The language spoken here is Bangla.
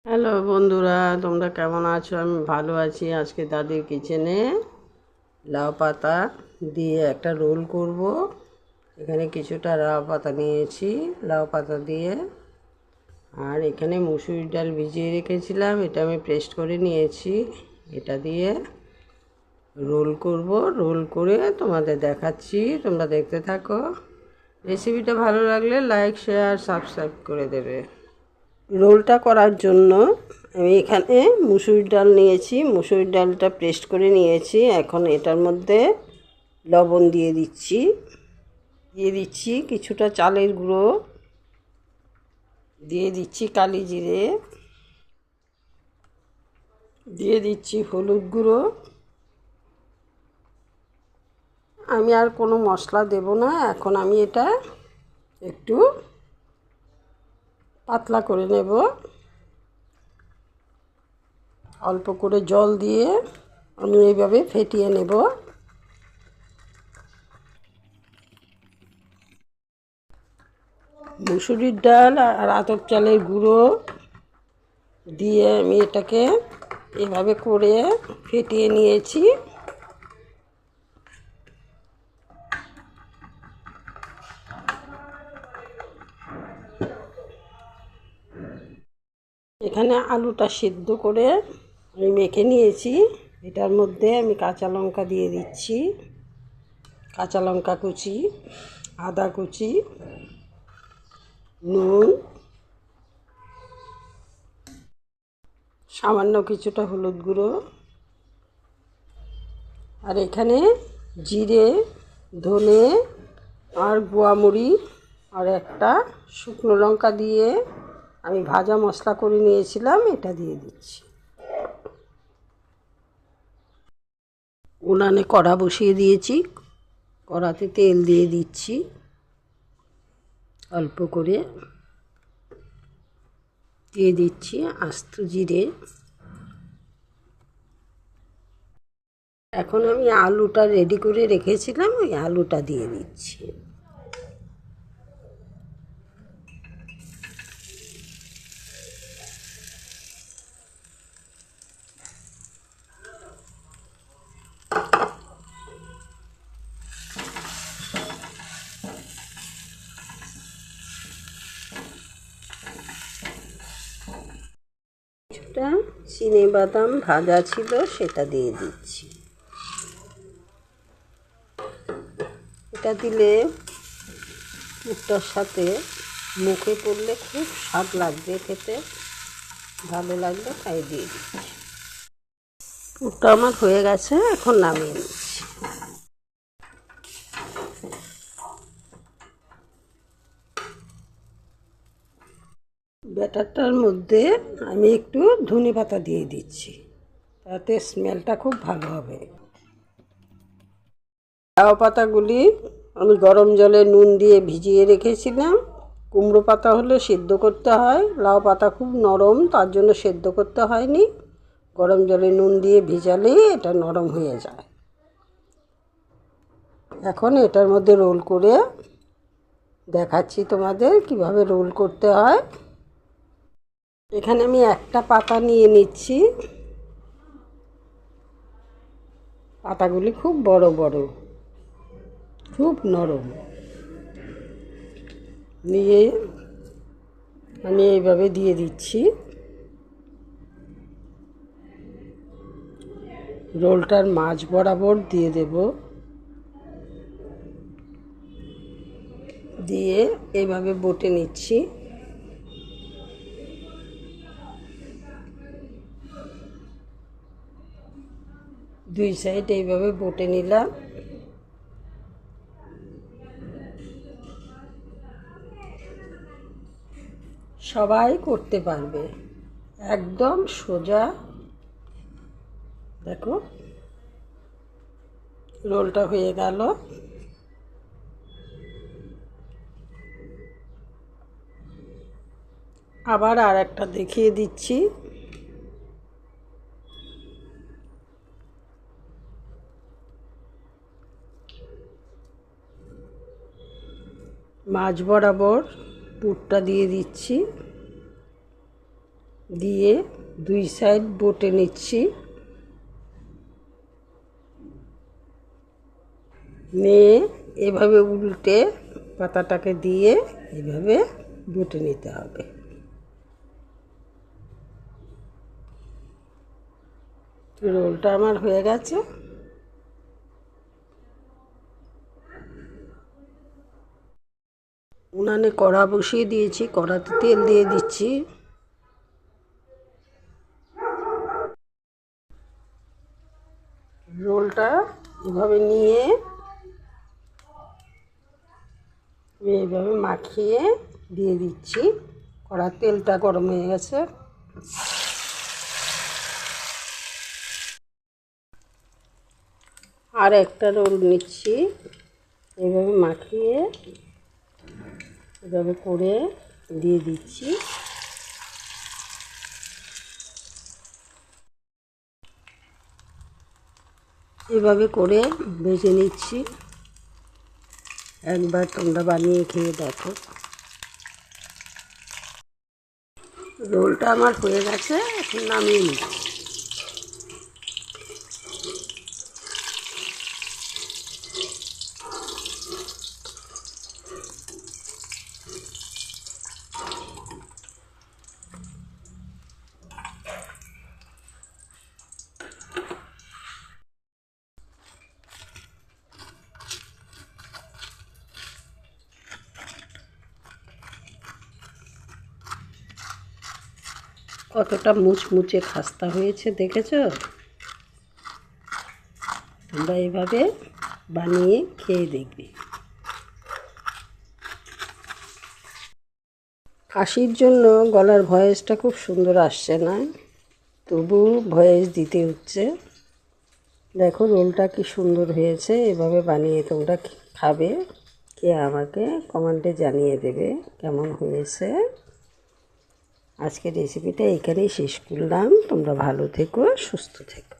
হ্যালো বন্ধুরা, তোমরা কেমন আছো? আমি ভালো আছি। আজকে দাদির কিচেনে লাউ পাতা দিয়ে একটা রোল করব। এখানে কিছুটা লাউ পাতা নিয়েছি, লাউ পাতা দিয়ে। আর এখানে মুসুরির ডাল ভিজিয়ে রেখেছিলাম, এটা আমি পেস্ট করে নিয়েছি। এটা দিয়ে রোল করব। রোল করে তোমাদের দেখাচ্ছি, তোমরা দেখতে থাকো। রেসিপিটা ভালো লাগলে লাইক, শেয়ার, সাবস্ক্রাইব করে দেবে। রোলটা করার জন্য আমি এখানে মুসুরির ডাল নিয়েছি, মুসুরির ডালটা পেস্ট করে নিয়েছি। এখন এটার মধ্যে লবণ দিয়ে দিচ্ছি কিছুটা চালের গুঁড়ো, দিয়ে দিচ্ছি কালি জিরে, দিয়ে দিচ্ছি হলুদ গুঁড়ো। আমি আর কোনো মশলা দেব না। এখন আমি এটা একটু পাতলা করে নেব। অল্প করে জল দিয়ে আমি এইভাবে ফেটিয়ে নেব। মুসুরির ডাল আর আতপ চালের গুঁড়ো দিয়ে আমি এটাকে এভাবে করে ফেটিয়ে নিয়েছি। এখানে আলুটা সিদ্ধ করে আমি মেখে নিয়েছি। এটার মধ্যে আমি কাঁচা লঙ্কা দিয়ে দিচ্ছি, কাঁচা লঙ্কা কুচি, আদা কুচি, নুন, সামান্য কিছুটা হলুদ গুঁড়ো। আর এখানে জিরে, ধনে আর গোয়ামরিচ আর একটা শুকনো লঙ্কা দিয়ে আমি ভাজা মশলা করে নিয়েছিলাম, এটা দিয়ে দিচ্ছি। উনানে কড়া বসিয়ে দিয়েছি, কড়াতে তেল দিয়ে দিচ্ছি অল্প করে, দিয়ে দিচ্ছি আস্ত জিরে। এখন আমি আলুটা রেডি করে রেখেছিলাম, ওই আলুটা দিয়ে দিচ্ছি। কিছুটা চিনেবাদাম ভাজা ছিল, সেটা দিয়ে দিচ্ছি। এটা দিলে পুরটার সাথে মুখে পড়লে খুব স্বাদ লাগবে, খেতে ভালো লাগবে, তাই দিয়ে দিচ্ছি। পুরটা আমার হয়ে গেছে, এখন নামিয়ে নিচ্ছি। ব্যাটারটার মধ্যে আমি একটু ধনে পাতা দিয়ে দিচ্ছি, তাতে স্মেলটা খুব ভালো হবে। লাউ পাতাগুলি আমি গরম জলে নুন দিয়ে ভিজিয়ে রেখেছিলাম। কুমড়ো পাতা হলে সেদ্ধ করতে হয়, লাউ পাতা খুব নরম, তার জন্য সেদ্ধ করতে হয়নি। গরম জলে নুন দিয়ে ভিজালেই এটা নরম হয়ে যায়। এখন এটার মধ্যে রোল করে দেখাচ্ছি তোমাদের কিভাবে রোল করতে হয়। এখানে আমি একটা পাতা নিয়ে নিচ্ছি। পাতাগুলি খুব বড় বড়, খুব নরম। নিয়ে আমি এইভাবে দিয়ে দিচ্ছি। রোলটার মাঝ বরাবর দিয়ে দেব, দিয়ে এইভাবে বটে নিচ্ছি। দুই সাইড এইভাবে বটে নিলাম। সবাই করতে পারবে, একদম সোজা। দেখো রোলটা হয়ে গেল। আবার আর একটা দেখিয়ে দিচ্ছি। মাঝ বরাবর পুরটা দিয়ে দিচ্ছি, দিয়ে দুই সাইড বটে নিচ্ছি, নিয়ে এভাবে উল্টে পাতাটাকে দিয়ে এভাবে বটে নিতে হবে। রোলটা আমার হয়ে গেছে। উনানে কড়া বসিয়ে দিয়েছি, কড়াতে তেল দিয়ে দিচ্ছি। রোলটা এভাবে নিয়ে এইভাবে মাখিয়ে দিয়ে দিচ্ছি। কড়ার তেলটা গরম হয়ে গেছে। আর একটা রোল নিচ্ছি, এইভাবে মাখিয়ে এভাবে করে দিয়ে দিচ্ছি। এভাবে করে ভেজে নিচ্ছি। একবার তোমরা বানিয়ে খেয়ে দেখো। রোলটা আমার হয়ে গেছে, এখন নামিয়ে নিচ্ছি। কতটা মুচমুচে খাস্তা হয়েছে দেখেছো? তোমরা এভাবে বানিয়ে খেয়ে দেখবে। কাশির জন্য গলার ভয়েসটা খুব সুন্দর আসছে না, তবু ভয়েস দিতে হচ্ছে। দেখো রোলটা কি সুন্দর হয়েছে। এভাবে বানিয়ে তোমরা খাবে, খেয়ে আমাকে কমেন্টে জানিয়ে দেবে কেমন হয়েছে। আজকের রেসিপিটা এখানেই শেষ করলাম। তোমরা ভালো থেকো, সুস্থ থেকো।